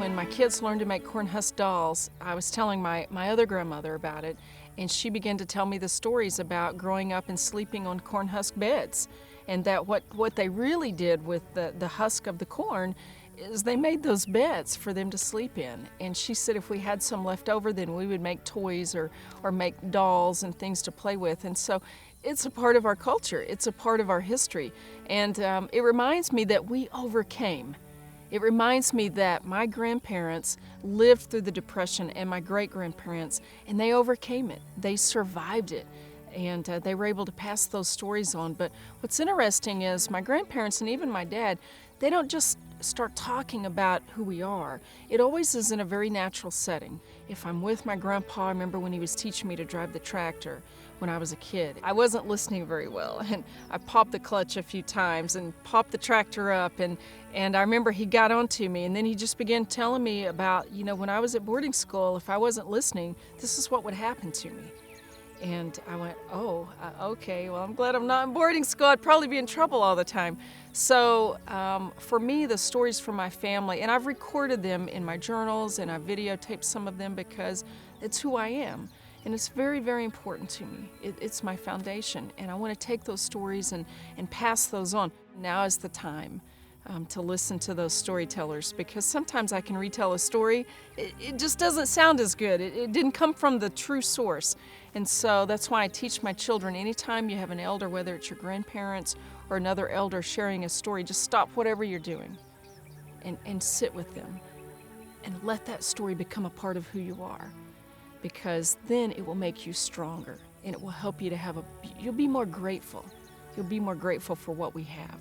when my kids learned to make Cornhusk dolls, I was telling my other grandmother about it, and she began to tell me the stories about growing up and sleeping on Cornhusk beds, and that what they really did with the husk of the corn is they made those beds for them to sleep in. And she said if we had some left over, then we would make toys or make dolls and things to play with. And so it's a part of our culture. It's a part of our history. And it reminds me that we overcame. It reminds me that my grandparents lived through the Depression and my great-grandparents, and they overcame it. They survived it. And they were able to pass those stories on. But what's interesting is my grandparents and even my dad, they don't just start talking about who we are. It always is in a very natural setting. If I'm with my grandpa, I remember when he was teaching me to drive the tractor when I was a kid. I wasn't listening very well, and I popped the clutch a few times and popped the tractor up, and I remember he got onto me, and then he just began telling me about, when I was at boarding school, if I wasn't listening, this is what would happen to me. And I went, okay, well, I'm glad I'm not in boarding school. I'd probably be in trouble all the time. So for me, the stories from my family, and I've recorded them in my journals, and I've videotaped some of them because it's who I am. And it's very, very important to me. It's my foundation, and I want to take those stories and pass those on. Now is the time to listen to those storytellers, because sometimes I can retell a story, it just doesn't sound as good. It didn't come from the true source. And so that's why I teach my children, anytime you have an elder, whether it's your grandparents or another elder sharing a story, just stop whatever you're doing and sit with them and let that story become a part of who you are, because then it will make you stronger, and it will help you to you'll be more grateful. You'll be more grateful for what we have.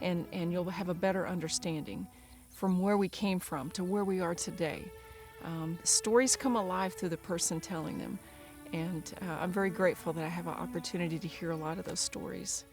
And you'll have a better understanding from where we came from to where we are today. Stories come alive through the person telling them, and I'm very grateful that I have an opportunity to hear a lot of those stories.